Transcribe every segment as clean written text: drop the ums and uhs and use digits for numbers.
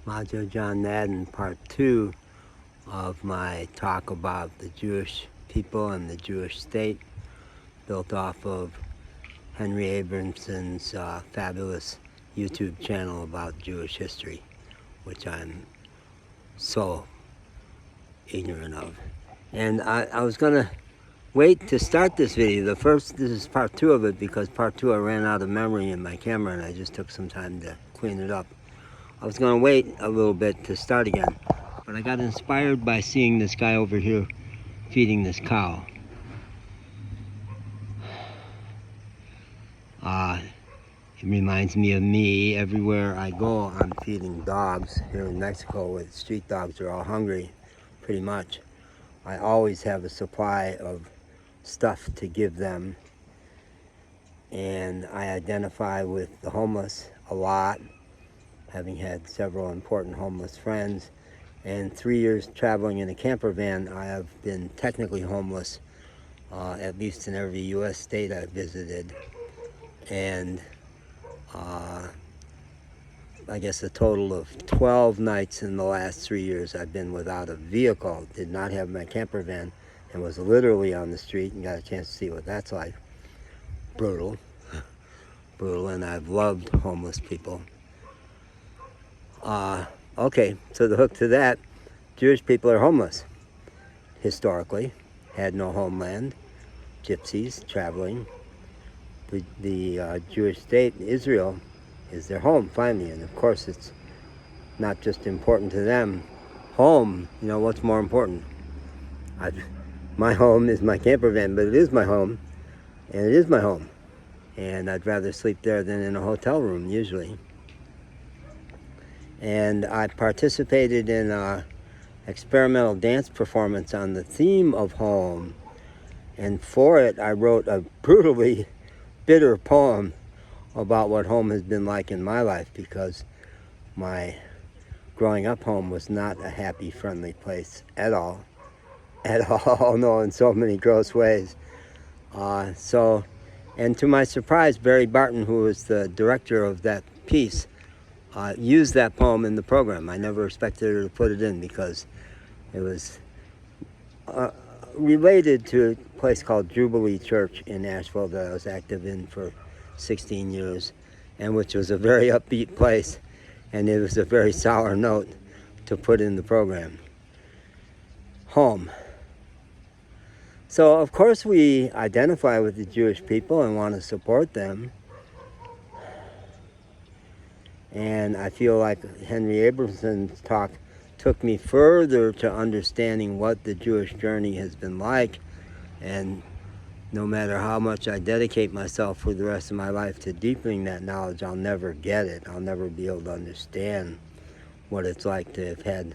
Majo John Madden, part 2 of my talk about the Jewish people and the Jewish state, built off of Henry Abramson's fabulous YouTube channel about Jewish history, which I'm so ignorant of. And I was going to wait to start this video. This is part 2 of it, because part 2 I ran out of memory in my camera and I just took some time to clean it up. I was going to wait a little bit to start again, but I got inspired by seeing this guy over here feeding this cow. It reminds me of me. Everywhere I go, I'm feeding dogs. Here in Mexico, with street dogs are all hungry, pretty much. I always have a supply of stuff to give them, and I identify with the homeless a lot, having had several important homeless friends. And 3 years traveling in a camper van, I have been technically homeless, at least in every U.S. state I've visited. And I guess a total of 12 nights in the last 3 years I've been without a vehicle, did not have my camper van, and was literally on the street, and got a chance to see what that's like. Brutal. Brutal, and I've loved homeless people. Okay, so the hook to that, Jewish people are homeless. Historically, had no homeland, gypsies traveling. The Jewish state, Israel, is their home, finally. And of course, it's not just important to them. Home, you know, what's more important? My home is my camper van, but it is my home, and it is my home. And I'd rather sleep there than in a hotel room, usually. And I participated in an experimental dance performance on the theme of home. And for it, I wrote a brutally bitter poem about what home has been like in my life, because my growing up home was not a happy, friendly place at all. At all, no, in so many gross ways. And to my surprise, Barry Barton, who was the director of that piece, used that poem in the program. I never expected her to put it in, because it was related to a place called Jubilee Church in Nashville that I was active in for 16 years, and which was a very upbeat place, and it was a very sour note to put in the program. Home. So of course we identify with the Jewish people and want to support them. And I feel like Henry Abramson's talk took me further to understanding what the Jewish journey has been like. And no matter how much I dedicate myself for the rest of my life to deepening that knowledge, I'll never get it. I'll never be able to understand what it's like to have had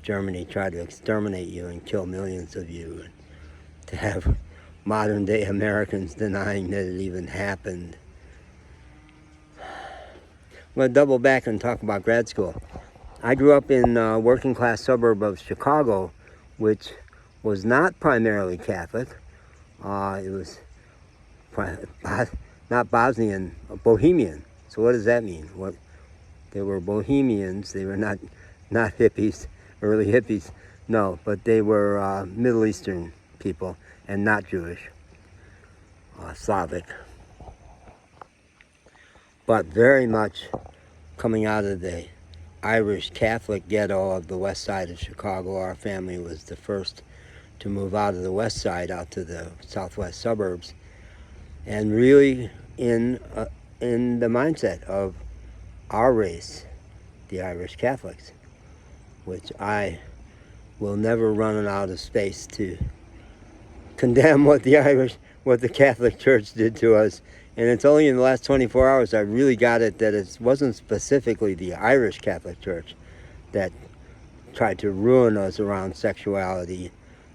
Germany try to exterminate you and kill millions of you, and to have modern day Americans denying that it even happened. I'm going to double back and talk about grad school. I grew up in a working class suburb of Chicago, which was not primarily Catholic. It was not Bosnian, Bohemian. So what does that mean? They were Bohemians. They were not hippies, early hippies. No, but they were Middle Eastern people and not Jewish, Slavic. But very much coming out of the Irish Catholic ghetto of the west side of Chicago. Our family was the first to move out of the west side out to the southwest suburbs, and really in the mindset of our race, the Irish Catholics, which I will never run out of space to condemn what the Catholic Church did to us. And it's only in the last 24 hours I really got it that it wasn't specifically the Irish Catholic Church that tried to ruin us around sexuality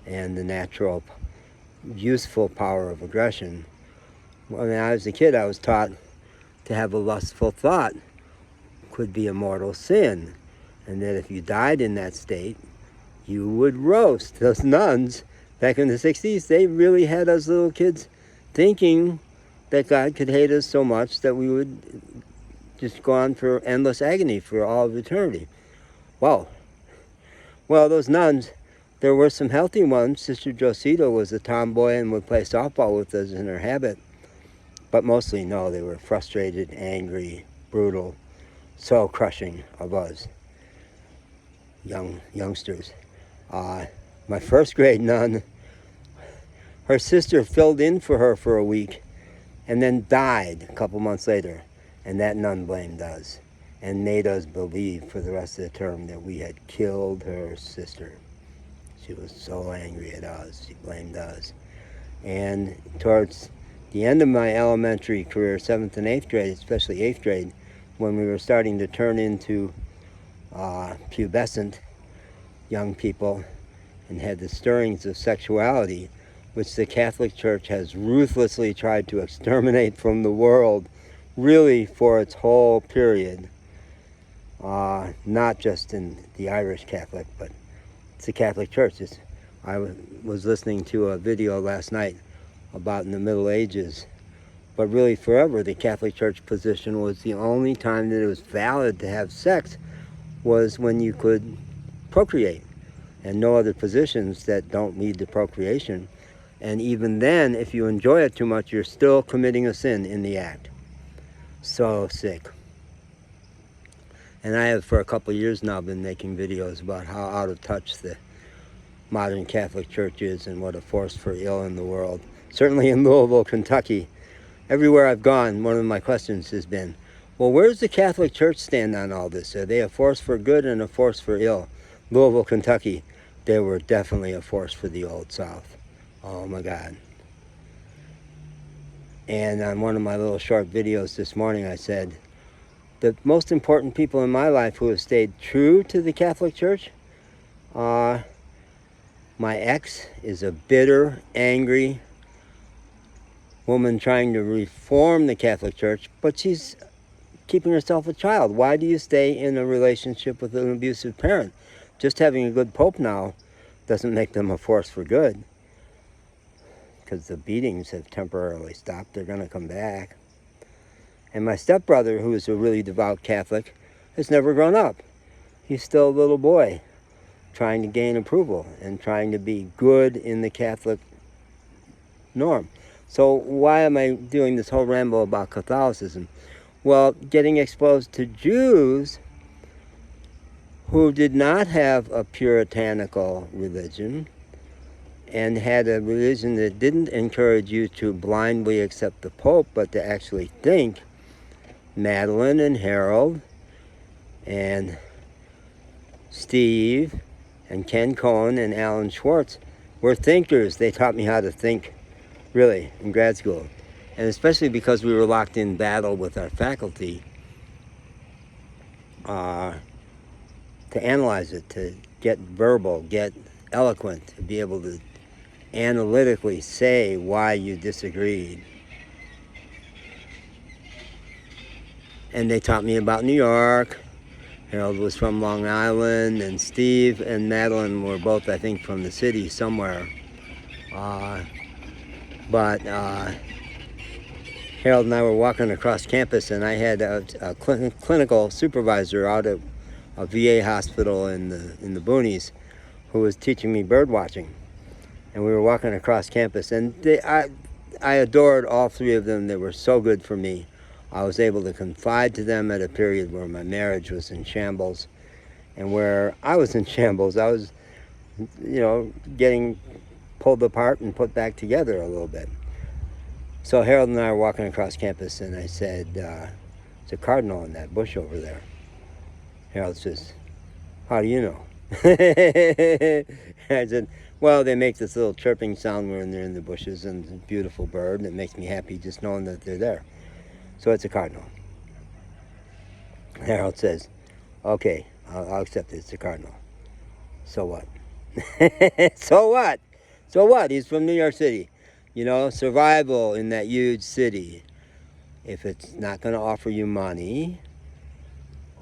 and the natural, useful power of aggression. When I was a kid, I was taught to have a lustful thought could be a mortal sin, and that if you died in that state, you would roast. Those nuns back in the 60s, they really had us little kids thinking that God could hate us so much that we would just go on for endless agony for all of eternity. Wow. Well, those nuns, there were some healthy ones. Sister Josita was a tomboy and would play softball with us in her habit. But mostly, no, they were frustrated, angry, brutal, so crushing of us youngsters. My first grade nun, her sister filled in for her for a week and then died a couple months later. And that nun blamed us and made us believe for the rest of the term that we had killed her sister. She was so angry at us. She blamed us. And towards the end of my elementary career, 7th and 8th grade, especially 8th grade, when we were starting to turn into pubescent young people and had the stirrings of sexuality, which the Catholic Church has ruthlessly tried to exterminate from the world, really for its whole period, not just in the Irish Catholic, but it's the Catholic Church. I was listening to a video last night about in the Middle Ages, but really forever the Catholic Church position was the only time that it was valid to have sex was when you could procreate, and no other positions that don't lead to procreation. And even then, if you enjoy it too much, you're still committing a sin in the act. So sick. And I have for a couple of years now been making videos about how out of touch the modern Catholic Church is and what a force for ill in the world. Certainly in Louisville, Kentucky. Everywhere I've gone, one of my questions has been, well, where does the Catholic Church stand on all this? Are they a force for good and a force for ill? Louisville, Kentucky, they were definitely a force for the Old South. Oh my God. And on one of my little short videos this morning, I said, the most important people in my life who have stayed true to the Catholic Church, my ex is a bitter, angry woman trying to reform the Catholic Church, but she's keeping herself a child. Why do you stay in a relationship with an abusive parent? Just having a good pope now doesn't make them a force for good, because the beatings have temporarily stopped. They're going to come back. And my stepbrother, who is a really devout Catholic, has never grown up. He's still a little boy trying to gain approval and trying to be good in the Catholic norm. So why am I doing this whole ramble about Catholicism? Well, getting exposed to Jews who did not have a puritanical religion and had a religion that didn't encourage you to blindly accept the Pope, but to actually think. Madeline and Harold and Steve and Ken Cohen and Alan Schwartz were thinkers. They taught me how to think, really, in grad school. And especially because we were locked in battle with our faculty, to analyze it, to get verbal, get eloquent, to be able to analytically say why you disagreed. And they taught me about New York. Harold was from Long Island, and Steve and Madeline were both, I think, from the city somewhere. But Harold and I were walking across campus, and I had a clinical supervisor out at a VA hospital in the boonies who was teaching me bird watching. And we were walking across campus, and I adored all three of them. They were so good for me. I was able to confide to them at a period where my marriage was in shambles, and where I was in shambles. I was, getting pulled apart and put back together a little bit. So Harold and I were walking across campus, and I said, there's a cardinal in that bush over there. Harold says, how do you know? I said, well, they make this little chirping sound when they're in the bushes, and it's a beautiful bird, and it makes me happy just knowing that they're there. So it's a cardinal. Harold says, okay, I'll accept it. It's a cardinal. So what? So what? So what? He's from New York City. Survival in that huge city. If it's not going to offer you money,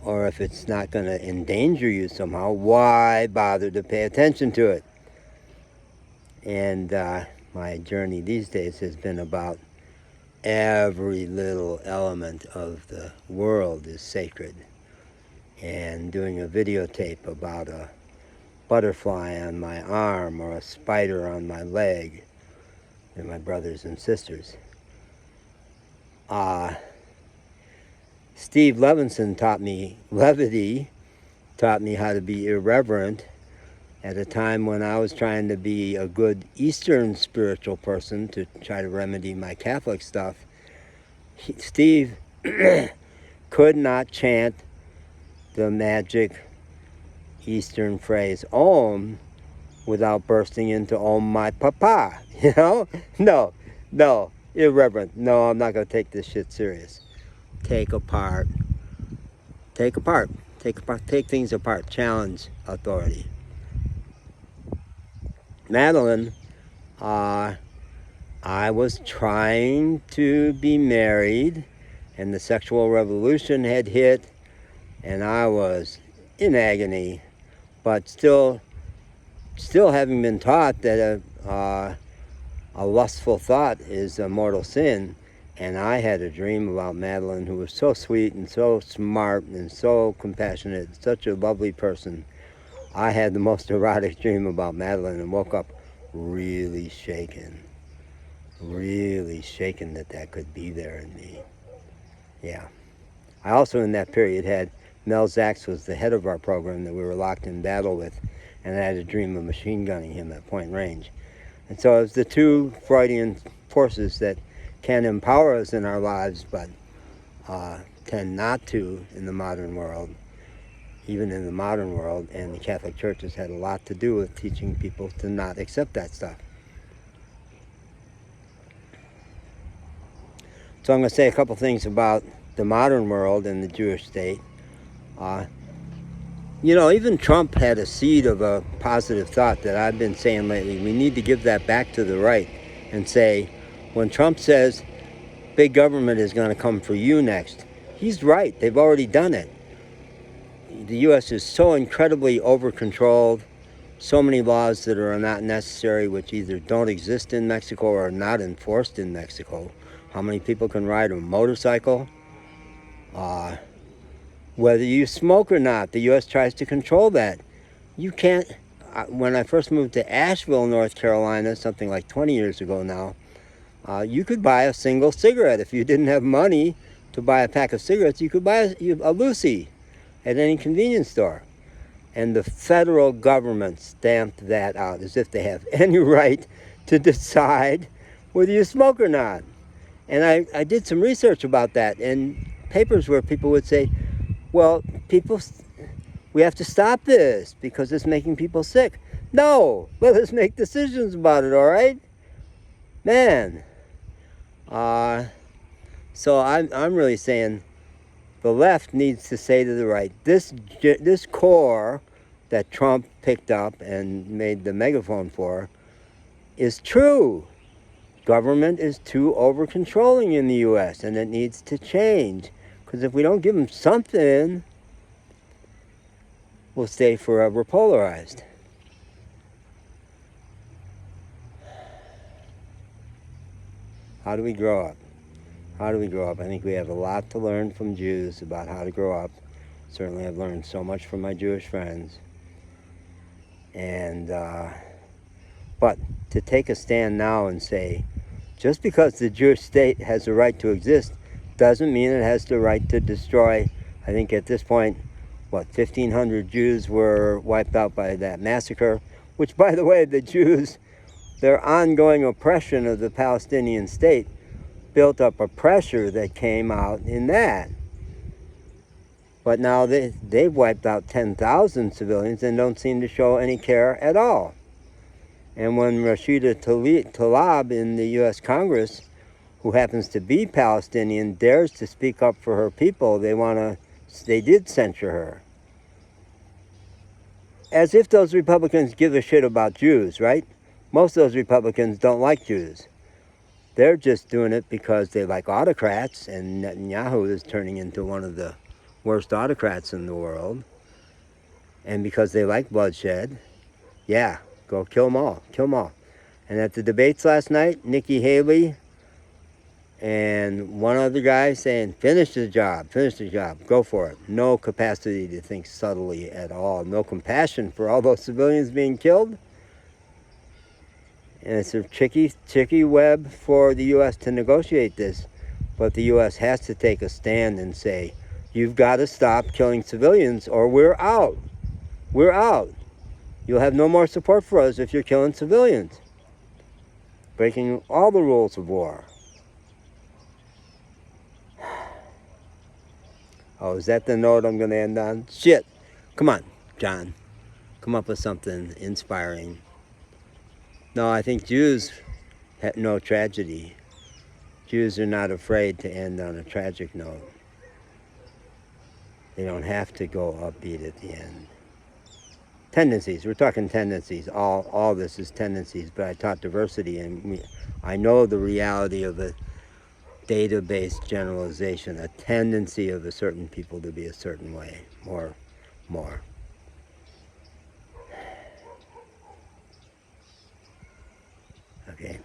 or if it's not going to endanger you somehow, why bother to pay attention to it? And my journey these days has been about every little element of the world is sacred. and doing a videotape about a butterfly on my arm or a spider on my leg. They're my brothers and sisters. Steve Levinson taught me levity, taught me how to be irreverent at a time when I was trying to be a good Eastern spiritual person to try to remedy my Catholic stuff. Steve could not chant the magic Eastern phrase Om without bursting into Om my papa, you know? No, irreverent. No, I'm not going to take this shit serious. Take things apart, challenge authority. Madeline, I was trying to be married, and the sexual revolution had hit, and I was in agony, but still having been taught that a lustful thought is a mortal sin. And I had a dream about Madeline, who was so sweet and so smart and so compassionate, such a lovely person. I had the most erotic dream about Madeline and woke up really shaken that could be there in me. Yeah. I also, in that period, had Mel Zaks was the head of our program that we were locked in battle with, and I had a dream of machine gunning him at point range. And so it was the two Freudian forces that can empower us in our lives, but tend not to in the modern world. Even in the modern world, and the Catholic Church has had a lot to do with teaching people to not accept that stuff. So I'm going to say a couple things about the modern world and the Jewish state. Even Trump had a seed of a positive thought that I've been saying lately. We need to give that back to the right and say, when Trump says big government is going to come for you next, he's right. They've already done it. The U.S. is so incredibly over-controlled, so many laws that are not necessary, which either don't exist in Mexico or are not enforced in Mexico. How many people can ride a motorcycle? Whether you smoke or not, the U.S. tries to control that. You can't. When I first moved to Asheville, North Carolina, something like 20 years ago now, you could buy a single cigarette. If you didn't have money to buy a pack of cigarettes, you could buy a Lucy at any convenience store. And the federal government stamped that out as if they have any right to decide whether you smoke or not. And I did some research about that, and papers where people would say, well, we have to stop this because it's making people sick. No, let us make decisions about it, all right? Man. So I'm really saying the left needs to say to the right, this core that Trump picked up and made the megaphone for is true. Government is too over-controlling in the U.S. and it needs to change. Because if we don't give them something, we'll stay forever polarized. How do we grow up? How do we grow up? I think we have a lot to learn from Jews about how to grow up. Certainly I've learned so much from my Jewish friends. And, but to take a stand now and say, just because the Jewish state has the right to exist doesn't mean it has the right to destroy. I think at this point, 1,500 Jews were wiped out by that massacre, which, by the way, the Jews, their ongoing oppression of the Palestinian state built up a pressure that came out in that. But now they've wiped out 10,000 civilians and don't seem to show any care at all. And when Rashida Tlaib in the U.S. Congress, who happens to be Palestinian, dares to speak up for her people, they did censure her. As if those Republicans give a shit about Jews, right? Most of those Republicans don't like Jews. They're just doing it because they like autocrats, and Netanyahu is turning into one of the worst autocrats in the world. And because they like bloodshed, yeah, go kill them all, kill them all. And at the debates last night, Nikki Haley And one other guy saying, finish the job, go for it. No capacity to think subtly at all. No compassion for all those civilians being killed. And it's a tricky web for the U.S. to negotiate this. But the U.S. has to take a stand and say, you've got to stop killing civilians or we're out. We're out. You'll have no more support for us if you're killing civilians. Breaking all the rules of war. Oh, is that the note I'm going to end on? Shit. Come on, John. Come up with something inspiring. No, I think Jews have no tragedy. Jews are not afraid to end on a tragic note. They don't have to go upbeat at the end. Tendencies. We're talking tendencies. All this is tendencies, but I taught diversity, and I know the reality of a data-based generalization, a tendency of a certain people to be a certain way. More. Okay.